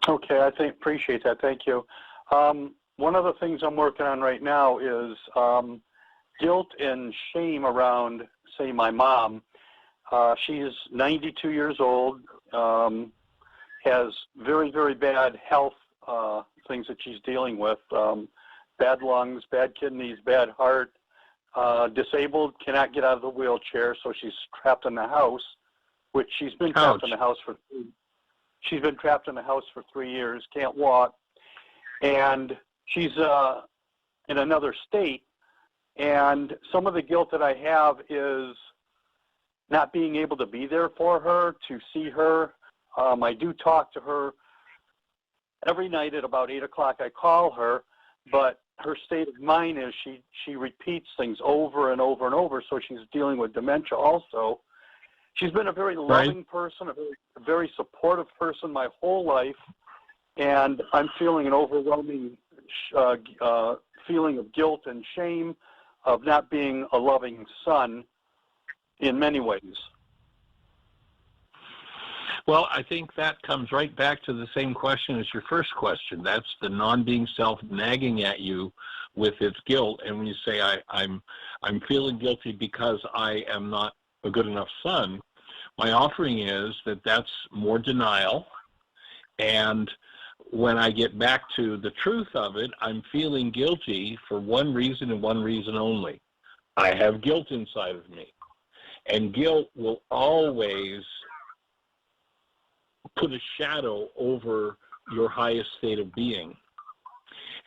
Okay, appreciate that. Thank you. One of the things I'm working on right now is guilt and shame around, say, my mom. She's 92 years old, has very, very bad health things that she's dealing with, bad lungs, bad kidneys, bad heart, disabled, cannot get out of the wheelchair, so she's trapped in the house, which she's been trapped in the house for 3 years, can't walk, and she's in another state. And some of the guilt that I have is not being able to be there for her, to see her. I do talk to her every night at about 8 o'clock. I call her, but her state of mind is she repeats things over and over and over, so she's dealing with dementia also. She's been a very loving person, a very supportive person my whole life, and I'm feeling an overwhelming feeling of guilt and shame of not being a loving son in many ways. Well, I think that comes right back to the same question as your first question. That's the non-being self nagging at you with its guilt. And when you say, I'm feeling guilty because I am not a good enough son, my offering is that that's more denial. And when I get back to the truth of it, I'm feeling guilty for one reason and one reason only. I have guilt inside of me. And guilt will always put a shadow over your highest state of being.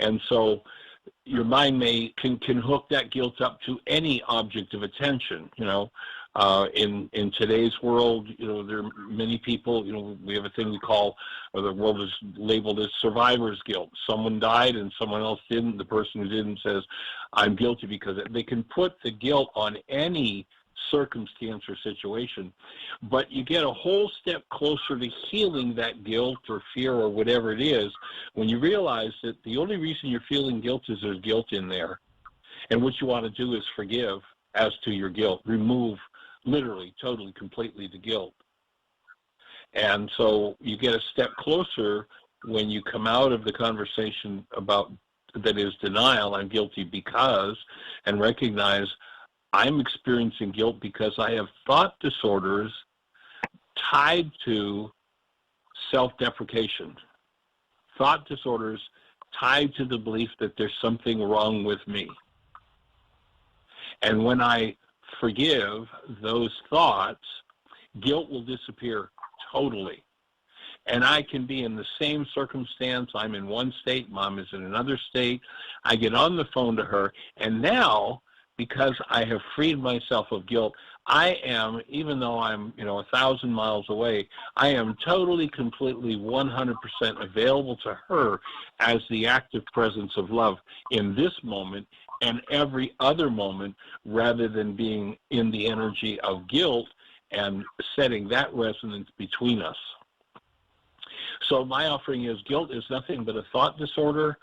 And so your mind can hook that guilt up to any object of attention. In today's world, there are many people, we have a thing we call, or the world is labeled as survivor's guilt. Someone died and someone else didn't. The person who didn't says, I'm guilty because they can put the guilt on any circumstance or situation, but you get a whole step closer to healing that guilt or fear or whatever it is when you realize that the only reason you're feeling guilt is there's guilt in there. And what you want to do is forgive as to your guilt, remove literally, totally, completely the guilt. And so you get a step closer when you come out of the conversation about that is denial, I'm guilty because, and recognize I'm experiencing guilt because I have thought disorders tied to self-deprecation. Thought disorders tied to the belief that there's something wrong with me. And when I forgive those thoughts, guilt will disappear totally. And I can be in the same circumstance. I'm in one state, Mom is in another state. I get on the phone to her, and now, because I have freed myself of guilt, I am, even though I'm 1,000 miles away, I am totally, completely, 100% available to her as the active presence of love in this moment and every other moment, rather than being in the energy of guilt and setting that resonance between us. So my offering is guilt is nothing but a thought disorder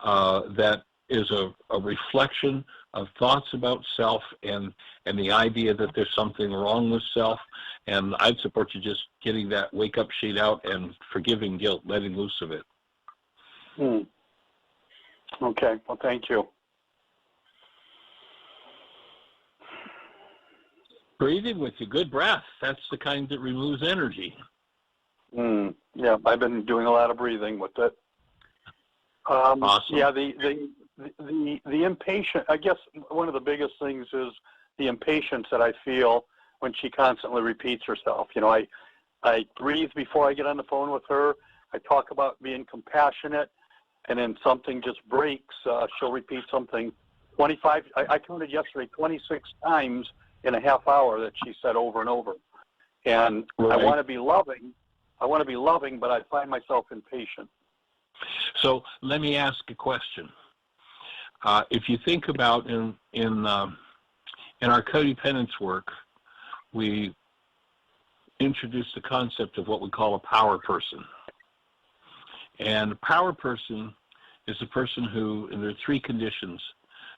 that is a reflection of thoughts about self and the idea that there's something wrong with self. And I'd support you just getting that wake-up sheet out and forgiving guilt, letting loose of it. Okay, well, thank you. Breathing with a good breath, that's the kind that removes energy. Yeah, I've been doing a lot of breathing with it. Awesome. Yeah, the impatient, I guess one of the biggest things is the impatience that I feel when she constantly repeats herself. I breathe before I get on the phone with her. I talk about being compassionate, and then something just breaks. She'll repeat something 25, I counted yesterday, 26 times in a half hour that she said over and over. And right. I want to be loving, but I find myself impatient. So let me ask a question. If you think about in our codependence work, we introduced the concept of what we call a power person. And a power person is a person who, and there are three conditions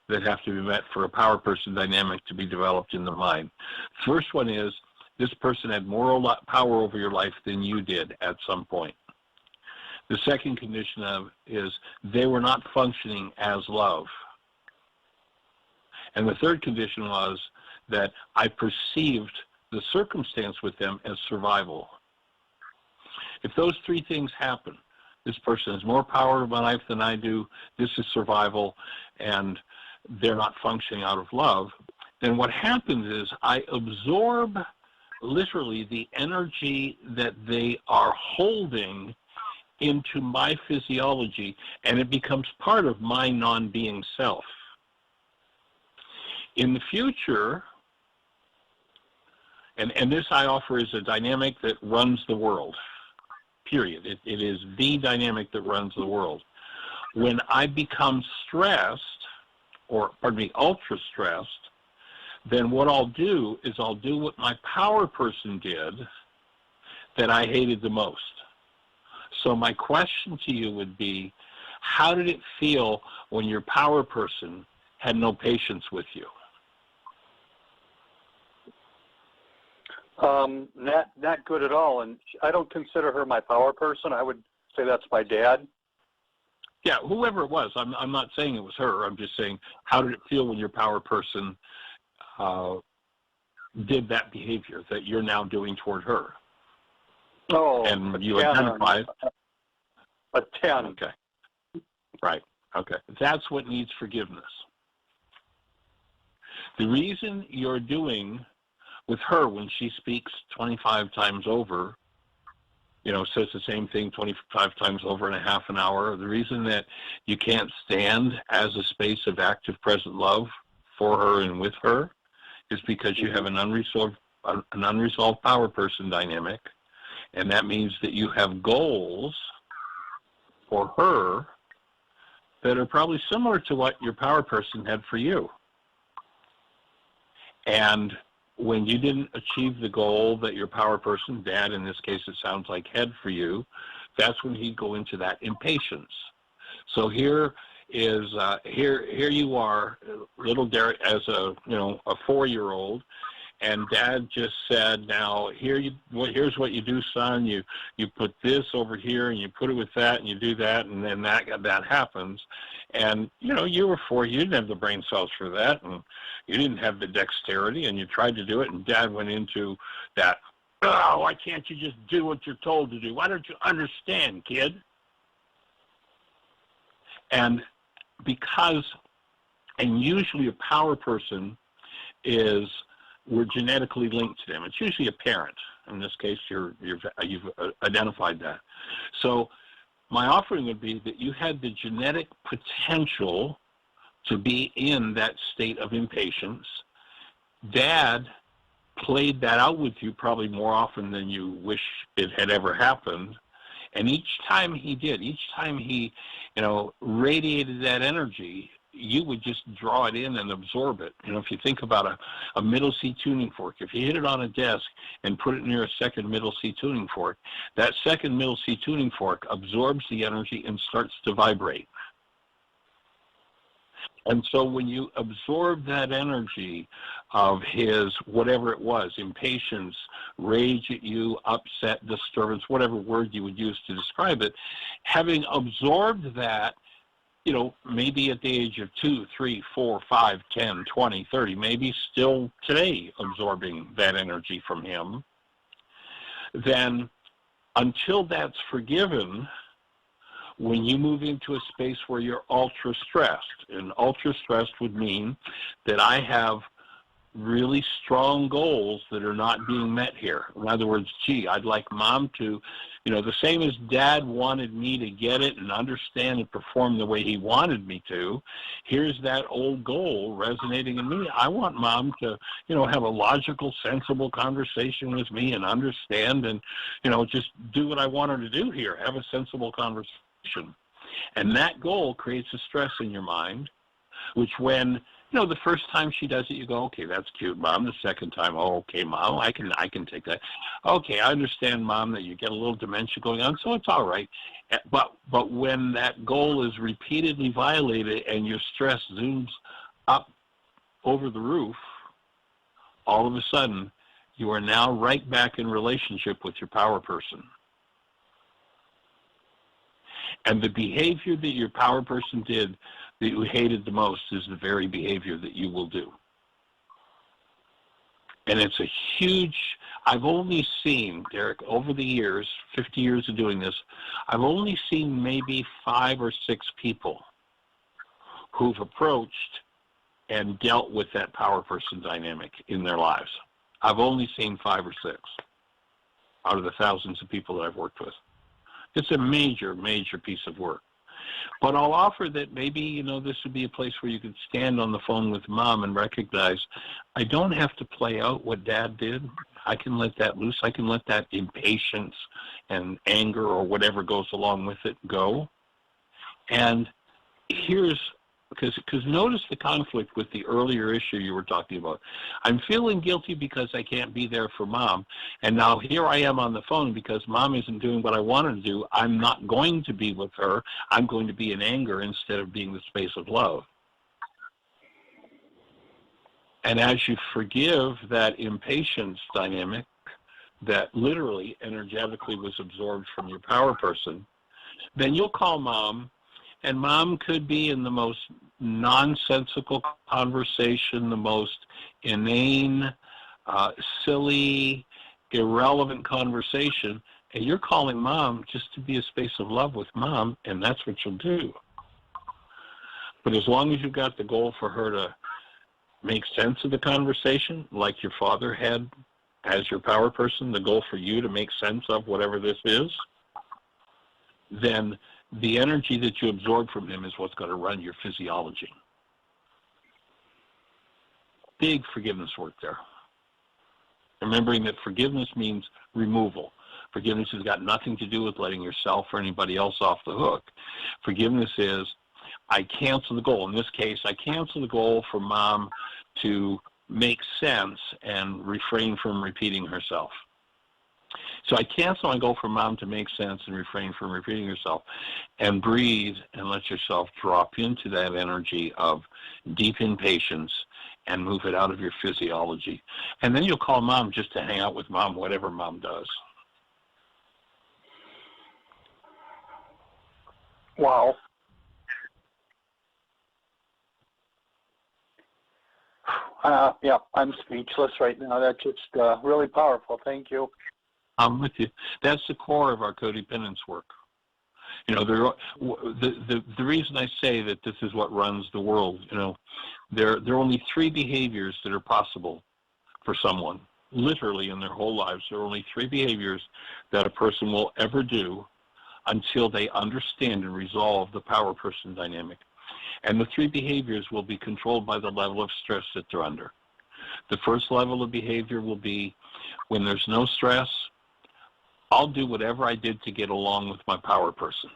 that have to be met for a power person dynamic to be developed in the mind. First one is this person had more power over your life than you did at some point. The second condition is they were not functioning as love. And the third condition was that I perceived the circumstance with them as survival. If those three things happen, this person has more power in my life than I do, this is survival, and they're not functioning out of love, then what happens is I absorb literally the energy that they are holding into my physiology, and it becomes part of my non-being self. In the future, and this I offer is a dynamic that runs the world, period. It is the dynamic that runs the world. When I become stressed, or pardon me, ultra stressed, then what I'll do is I'll do what my power person did that I hated the most. So my question to you would be, how did it feel when your power person had no patience with you? Not good at all. And I don't consider her my power person. I would say that's my dad. Yeah, whoever it was. I'm not saying it was her. I'm just saying, how did it feel when your power person did that behavior that you're now doing toward her? Oh, and you identify it. A 10. Okay. Right. Okay. That's what needs forgiveness. The reason you're doing with her when she speaks 25 times over, says the same thing 25 times over in a half an hour, the reason that you can't stand as a space of active present love for her and with her is because you have an unresolved power person dynamic, and that means that you have goals for her that are probably similar to what your power person had for you. And when you didn't achieve the goal that your power person, dad in this case it sounds like, had for you, that's when he'd go into that impatience. So here you are, little Derek, as a 4-year-old, and dad just said, now here's what you do, son. You put this over here and you put it with that and you do that, and then that happens. And you were 4, you didn't have the brain cells for that, and you didn't have the dexterity, and you tried to do it, and dad went into that, oh, why can't you just do what you're told to do? Why don't you understand, kid? And usually a power person we're genetically linked to them. It's usually a parent. In this case, you've identified that. So my offering would be that you had the genetic potential to be in that state of impatience. Dad played that out with you probably more often than you wish it had ever happened. And each time he radiated that energy, you would just draw it in and absorb it. If you think about a middle C tuning fork, if you hit it on a desk and put it near a second middle C tuning fork, that second middle C tuning fork absorbs the energy and starts to vibrate. And so when you absorb that energy of his, whatever it was, impatience, rage at you, upset, disturbance, whatever word you would use to describe it, having absorbed that, maybe at the age of 2, 3, 4, 5, 10, 20, 30, maybe still today absorbing that energy from him, then until that's forgiven, when you move into a space where you're ultra stressed, and ultra stressed would mean that I have really strong goals that are not being met here. In other words, I'd like mom to, the same as dad wanted me to get it and understand and perform the way he wanted me to, here's that old goal resonating in me. I want mom to, have a logical, sensible conversation with me and understand and, just do what I want her to do here, have a sensible conversation. And that goal creates a stress in your mind, which when the first time she does it, you go, okay, that's cute, Mom. The second time, oh, okay, Mom, I can take that. Okay, I understand, Mom, that you get a little dementia going on, so it's all right. But when that goal is repeatedly violated and your stress zooms up over the roof, all of a sudden, you are now right back in relationship with your power person. And the behavior that your power person did that you hated the most is the very behavior that you will do. And it's a huge, I've only seen, Derek, over the years, 50 years of doing this, I've only seen maybe 5 or 6 people who've approached and dealt with that power person dynamic in their lives. I've only seen 5 or 6 out of the thousands of people that I've worked with. It's a major, major piece of work. But I'll offer that maybe, this would be a place where you could stand on the phone with mom and recognize, I don't have to play out what dad did. I can let that loose. I can let that impatience and anger or whatever goes along with it go. And here's, because notice the conflict with the earlier issue you were talking about. I'm feeling guilty because I can't be there for mom. And now here I am on the phone because mom isn't doing what I wanted to do. I'm not going to be with her. I'm going to be in anger instead of being the space of love. And as you forgive that impatience dynamic that literally energetically was absorbed from your power person, then you'll call mom. And mom could be in the most nonsensical conversation, the most inane, silly, irrelevant conversation, and you're calling mom just to be a space of love with mom, and that's what you'll do. But as long as you've got the goal for her to make sense of the conversation, like your father had as your power person, the goal for you to make sense of whatever this is, then the energy that you absorb from him is what's going to run your physiology. Big forgiveness work there. Remembering that forgiveness means removal. Forgiveness has got nothing to do with letting yourself or anybody else off the hook. Forgiveness is, I cancel the goal. In this case, I cancel the goal for mom to make sense and refrain from repeating herself. So I cancel my goal for mom to make sense and refrain from repeating herself, and breathe and let yourself drop into that energy of deep impatience and move it out of your physiology. And then you'll call mom just to hang out with mom, whatever mom does. Wow. Yeah, I'm speechless right now. That's just really powerful. Thank you. I'm with you. That's the core of our codependence work. The reason I say that this is what runs the world, there are only 3 behaviors that are possible for someone, literally in their whole lives. There are only 3 behaviors that a person will ever do until they understand and resolve the power person dynamic. And the 3 behaviors will be controlled by the level of stress that they're under. The first level of behavior will be when there's no stress, I'll do whatever I did to get along with my power person.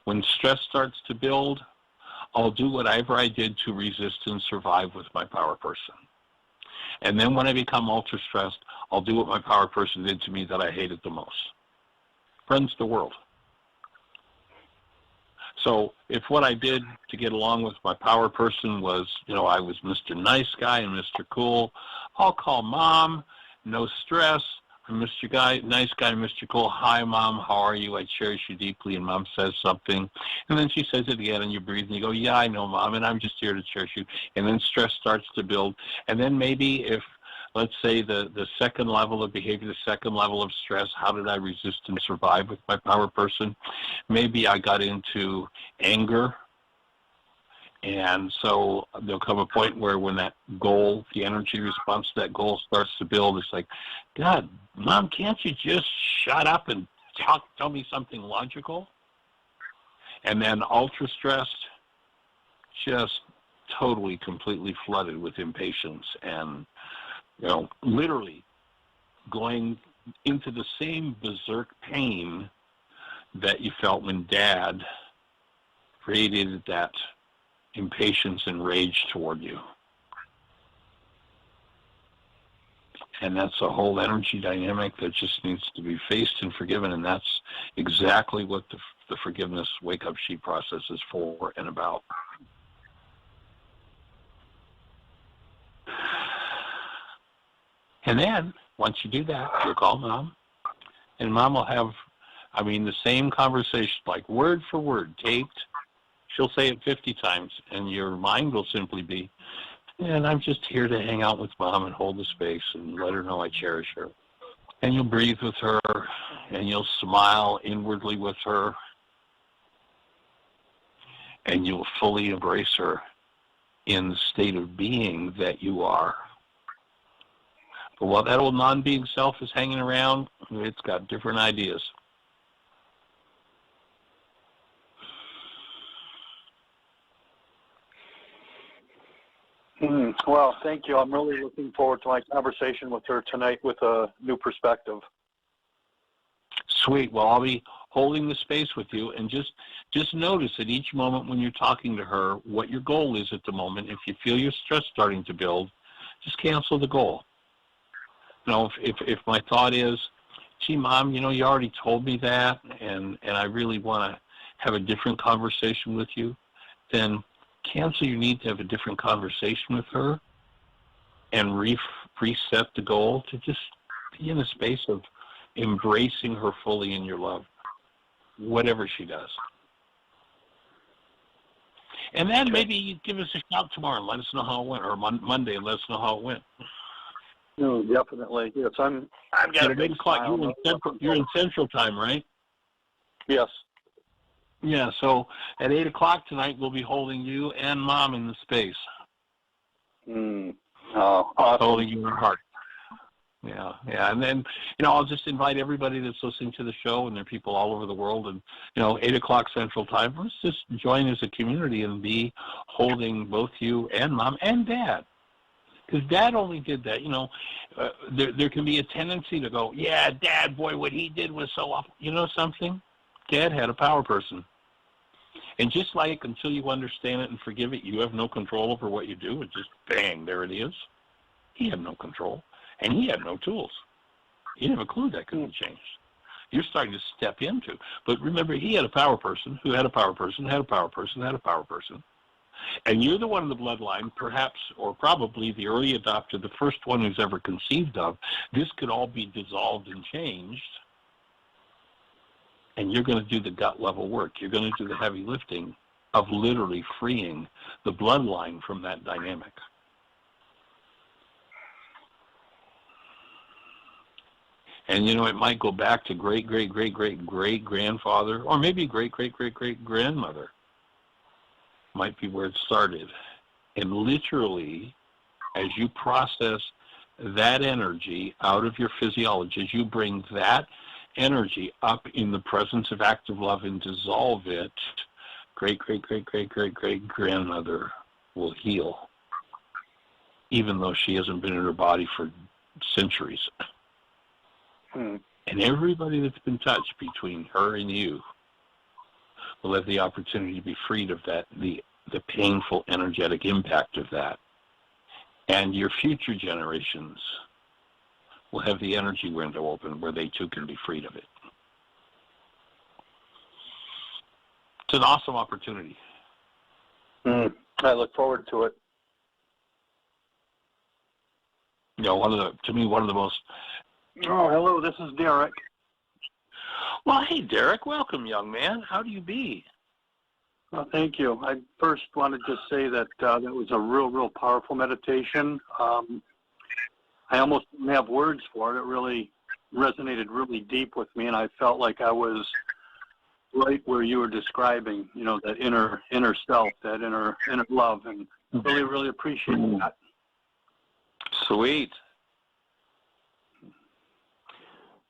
When stress starts to build, I'll do whatever I did to resist and survive with my power person. And then when I become ultra stressed, I'll do what my power person did to me that I hated the most. Friends, the world. So if what I did to get along with my power person was, I was Mr. Nice Guy and Mr. Cool, I'll call mom, no stress. I'm Mr. Nice Guy, Mr. Cool. Hi, Mom. How are you? I cherish you deeply. And Mom says something. And then she says it again, and you breathe, and you go, yeah, I know, Mom, and I'm just here to cherish you. And then stress starts to build. And then maybe if, let's say, the second level of behavior, the second level of stress, how did I resist and survive with my power person? Maybe I got into anger. And so there'll come a point where when that goal, the energy response to that goal starts to build, it's like, God, Mom, can't you just shut up and tell me something logical? And then ultra stressed, just totally, completely flooded with impatience and, literally going into the same berserk pain that you felt when Dad radiated that impatience and rage toward you. And that's a whole energy dynamic that just needs to be faced and forgiven, and that's exactly what the forgiveness wake-up sheet process is for and about. And then, once you do that, you'll call Mom, and Mom will have I mean, the same conversation, like word for word, taped. She'll say it 50 times, and your mind will simply be, and I'm just here to hang out with Mom and hold the space and let her know I cherish her. And you'll breathe with her, and you'll smile inwardly with her, and you'll fully embrace her in the state of being that you are. But while that old non-being self is hanging around, it's got different ideas. Well, thank you. I'm really looking forward to my conversation with her tonight with a new perspective. Sweet. Well, I'll be holding the space with you, and just notice at each moment when you're talking to her what your goal is at the moment. If you feel your stress starting to build, just cancel the goal. You know, if my thought is, gee, Mom, you know, you already told me that, and I really want to have a different conversation with you, then cancel your need to have a different conversation with her and reset the goal to just be in a space of embracing her fully in your love, whatever she does. And then maybe you give us a shout tomorrow and let us know how it went, or Monday and let us know how it went. No, definitely. Yes, I've got at 8 o'clock. You're in Central Time, right? Yes. Yeah, so at 8 o'clock tonight, we'll be holding you and Mom in the space. Oh, awesome. Holding you in our heart. Yeah. And then, you know, I'll just invite everybody that's listening to the show, and there are people all over the world, and, you know, 8 o'clock Central Time, let's just join as a community and be holding both you and Mom and Dad. Because Dad only did that, you know. There can be a tendency to go, yeah, Dad, boy, what he did was so awful. You know something? Dad had a power person. And just like until you understand it and forgive it, you have no control over what you do. It's just bang, there it is. He had no control, and he had no tools. He didn't have a clue that could be changed. You're starting to step into. But remember, he had a power person who had a power person, had a power person, had a power person. And you're the one in the bloodline, perhaps, or probably the early adopter, the first one who's ever conceived of. This could all be dissolved and changed. And you're going to do the gut level work. You're going to do the heavy lifting of literally freeing the bloodline from that dynamic. And, you know, it might go back to great-great-great-great-great-grandfather, or maybe great-great-great-great-grandmother. Might be where it started. And literally, as you process that energy out of your physiology, as you bring that energy up in the presence of active love and dissolve it, great-great-great-great-great-great-grandmother will heal, even though she hasn't been in her body for centuries. And everybody that's been touched between her and you will have the opportunity to be freed of that, the painful energetic impact of that. And your future generations will have the energy window open where they too can be freed of it. It's an awesome opportunity. I look forward to it. You know, one of the most... Oh, hello, this is Derek. Well, hey, Derek, welcome, young man. How do you be? Well, thank you. I first wanted to say that that was a real powerful meditation. I almost didn't have words for it. It really resonated really deep with me, and I felt like I was right where you were describing, you know, that inner self, that inner love, and really appreciate that. Sweet.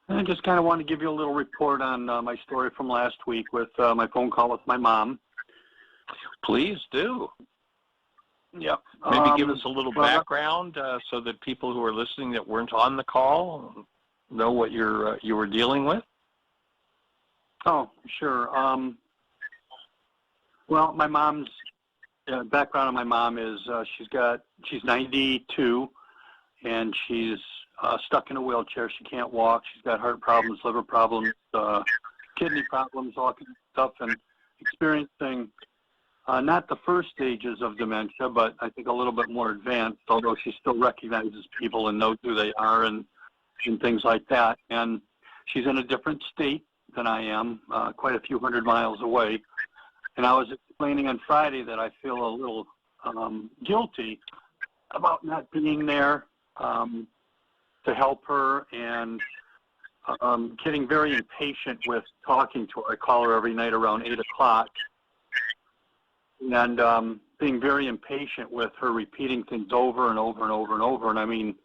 I just kind of want to give you a little report on my story from last week with my phone call with my mom. Please do. Yep. Maybe give us a little background so that people who are listening that weren't on the call know what you were dealing with. Oh, sure. Well, my mom's background on my mom is she's 92, and she's stuck in a wheelchair. She can't walk. She's got heart problems, liver problems, kidney problems, all kinds of stuff, and experiencing not the first stages of dementia, but I think a little bit more advanced, although she still recognizes people and knows who they are and things like that. And she's in a different state than I am, quite a few hundred miles away. And I was explaining on Friday that I feel a little guilty about not being there to help her, and getting very impatient with talking to her. I call her every night around 8 o'clock, and being very impatient with her repeating things over and over and over and over. And I mean,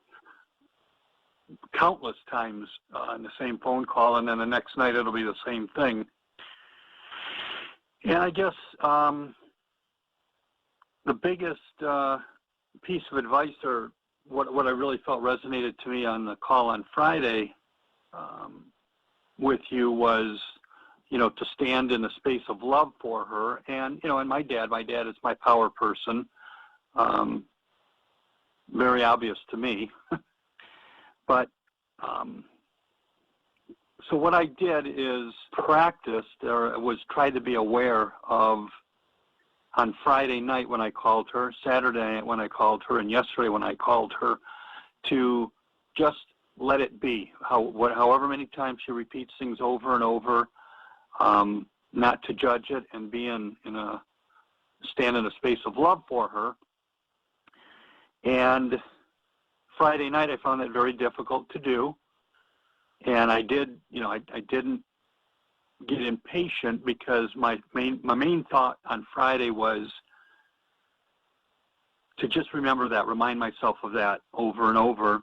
countless times on the same phone call, and then the next night it'll be the same thing. And I guess the biggest piece of advice, or what I really felt resonated to me on the call on Friday with you, was, to stand in the space of love for her. And, and my dad is my power person. Very obvious to me. But so what I did is practiced, or was try to be aware of, on Friday night when I called her, Saturday night when I called her, and yesterday when I called her, to just let it be. However many times she repeats things over and over, not to judge it, and be stand in a space of love for her. And Friday night I found it very difficult to do, and I didn't get impatient, because my main thought on Friday was to just remind myself of that over and over.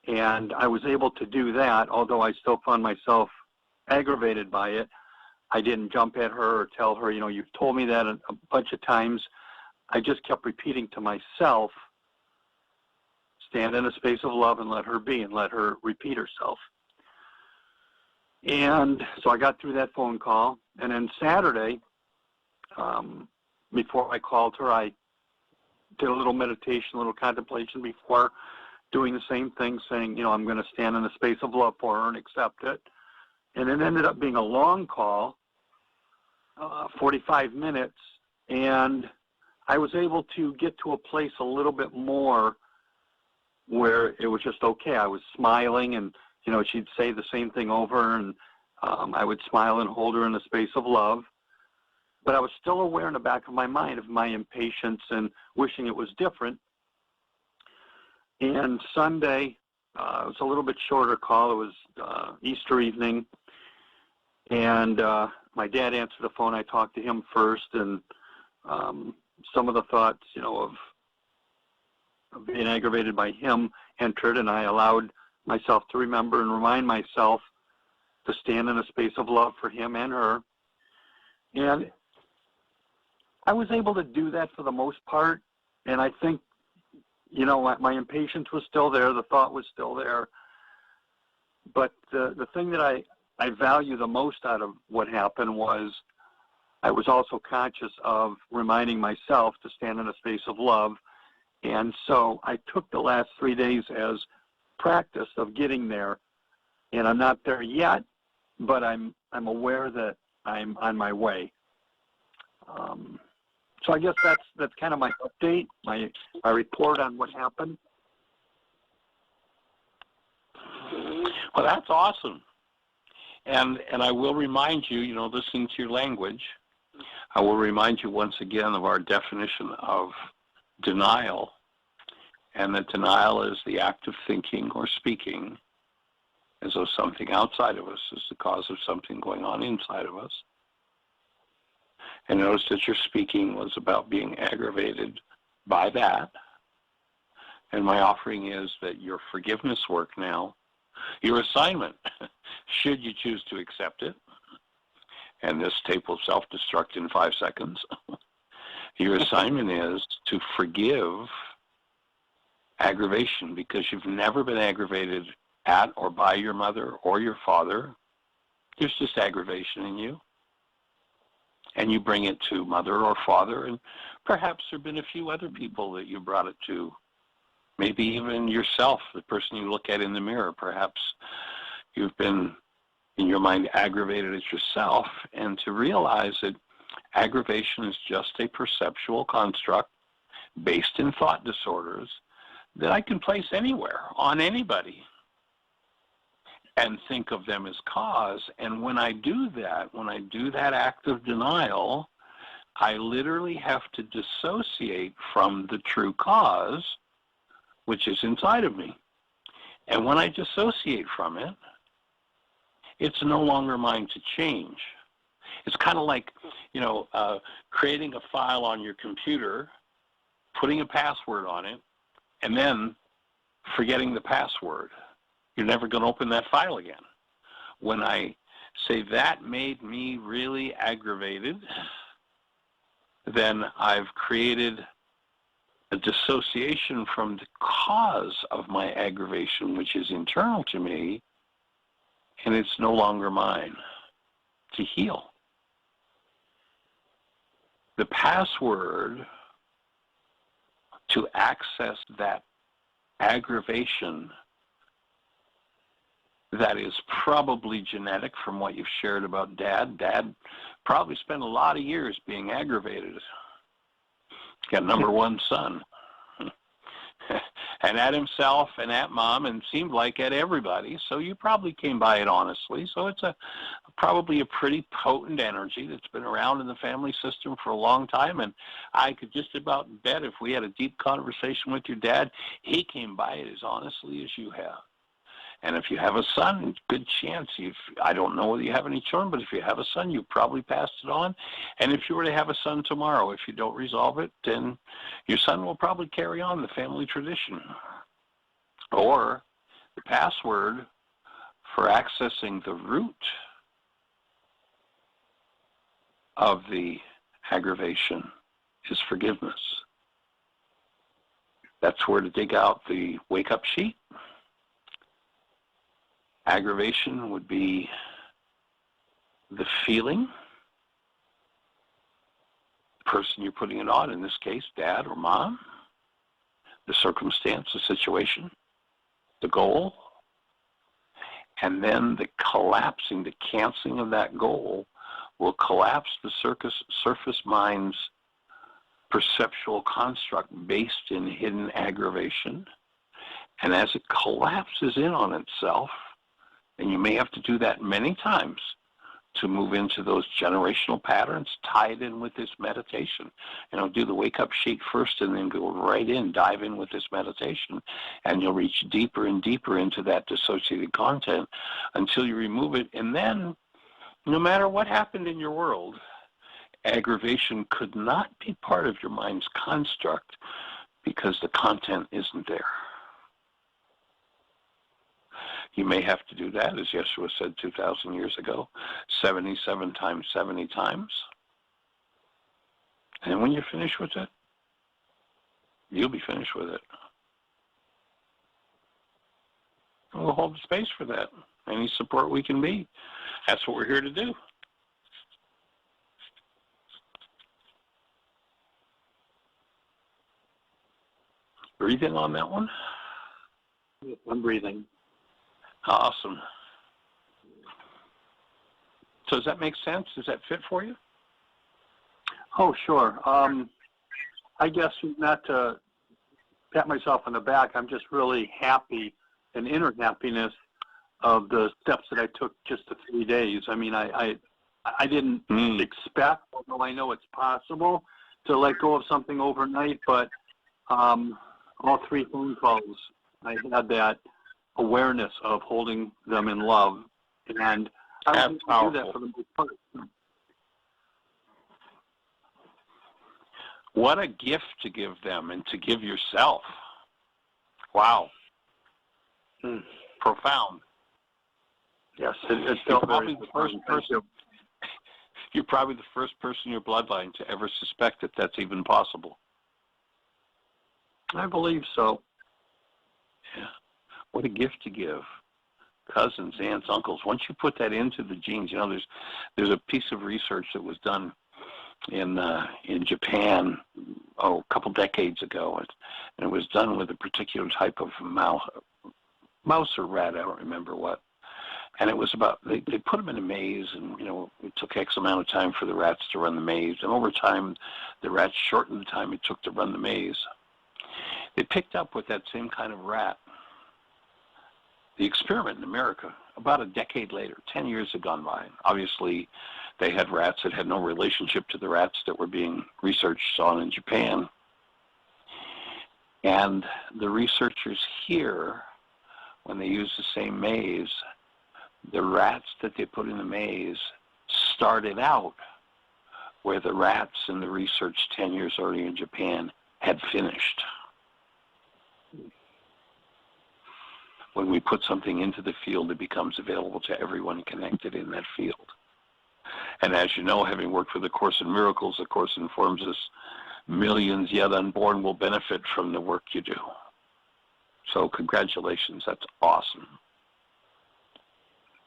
And I was able to do that, although I still found myself aggravated by it. I didn't jump at her or tell her, you've told me that a bunch of times. I just kept repeating to myself, stand in a space of love and let her be, and let her repeat herself. And so I got through that phone call. And then Saturday, before I called her, I did a little meditation, a little contemplation before doing the same thing, saying, I'm going to stand in the space of love for her and accept it. And it ended up being a long call, 45 minutes, and I was able to get to a place a little bit more where it was just okay. I was smiling, and she'd say the same thing over, and I would smile and hold her in the space of love. But I was still aware in the back of my mind of my impatience and wishing it was different. And Sunday, it was a little bit shorter call. It was Easter evening, and my dad answered the phone. I talked to him first, and some of the thoughts, of being aggravated by him entered, and I allowed myself to remember and remind myself to stand in a space of love for him and her. And I was able to do that for the most part, and I think, my impatience was still there, the thought was still there, but the thing that I value the most out of what happened was I was also conscious of reminding myself to stand in a space of love. And so I took the last 3 days as practice of getting there, and I'm not there yet, but I'm aware that I'm on my way. So I guess that's kind of my update, my report on what happened. Well, that's awesome. And I will remind you, listening to your language, I will remind you once again of our definition of denial. And that denial is the act of thinking or speaking as though something outside of us is the cause of something going on inside of us. And notice that your speaking was about being aggravated by that. And my offering is that your forgiveness work now, your assignment, should you choose to accept it, and this tape will self-destruct in 5 seconds, your assignment is to forgive aggravation, because you've never been aggravated at or by your mother or your father. There's just aggravation in you. And you bring it to mother or father, and perhaps there have been a few other people that you brought it to. Maybe even yourself, the person you look at in the mirror. Perhaps you've been, in your mind, aggravated at yourself, and to realize that aggravation is just a perceptual construct based in thought disorders that I can place anywhere, on anybody. and think of them as cause. And when I do that act of denial, I literally have to dissociate from the true cause, which is inside of me. And when I dissociate from it, it's no longer mine to change. It's kind of like, creating a file on your computer, putting a password on it, and then forgetting the password. You're never going to open that file again. When I say that made me really aggravated, then I've created a dissociation from the cause of my aggravation, which is internal to me, and it's no longer mine to heal. The password to access that aggravation that is probably genetic from what you've shared about Dad. Dad probably spent a lot of years being aggravated. Got number one son. And at himself and at Mom, and seemed like at everybody. So you probably came by it honestly. So it's probably a pretty potent energy that's been around in the family system for a long time. And I could just about bet if we had a deep conversation with your dad, he came by it as honestly as you have. And if you have a son, good chance. I don't know whether you have any children, but if you have a son, you probably passed it on. And if you were to have a son tomorrow, if you don't resolve it, then your son will probably carry on the family tradition. Or the password for accessing the root of the aggravation is forgiveness. That's where to dig out the wake-up sheet. Aggravation would be the feeling, the person you're putting it on, in this case, Dad or Mom, the circumstance, the situation, the goal, and then the collapsing, the canceling of that goal will collapse the surface mind's perceptual construct based in hidden aggravation. And as it collapses in on itself, and you may have to do that many times to move into those generational patterns, tie it in with this meditation. Do the wake-up sheet first and then go right in, dive in with this meditation, and you'll reach deeper and deeper into that dissociated content until you remove it. And then, no matter what happened in your world, aggravation could not be part of your mind's construct because the content isn't there. You may have to do that, as Yeshua said 2,000 years ago, 77 times, 70 times. And when you're finished with it, you'll be finished with it. And we'll hold the space for that. Any support we can be. That's what we're here to do. Breathing on that one? I'm breathing. Awesome. So does that make sense? Does that fit for you? Oh, sure. I guess not to pat myself on the back, I'm just really happy, an inner happiness of the steps that I took just the 3 days. I mean, I didn't expect, although I know it's possible, to let go of something overnight, but all 3 phone calls, I had that awareness of holding them in love, and I was able to do that for the most part. What a gift to give them and to give yourself. Wow. Profound. Yes, it felt very You're probably the first person in your bloodline to ever suspect that that's even possible. I believe so. Yeah. What a gift to give. Cousins, aunts, uncles. Once you put that into the genes, there's a piece of research that was done in Japan, a couple decades ago, and it was done with a particular type of mouse or rat, I don't remember what. And it was about, they put them in a maze, and, it took X amount of time for the rats to run the maze. And over time, the rats shortened the time it took to run the maze. They picked up with that same kind of rat. The experiment in America about a decade later, 10 years had gone by. Obviously, they had rats that had no relationship to the rats that were being researched on in Japan. And the researchers here, when they used the same maze, the rats that they put in the maze started out where the rats in the research 10 years earlier in Japan had finished. When we put something into the field, it becomes available to everyone connected in that field. And as you know, having worked with A Course in Miracles, the Course informs us millions yet unborn will benefit from the work you do. So congratulations, that's awesome.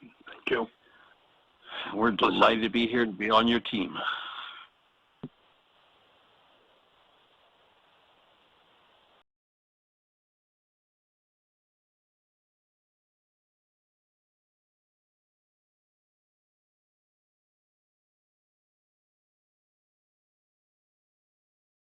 Thank you. We're delighted to be here, to be on your team.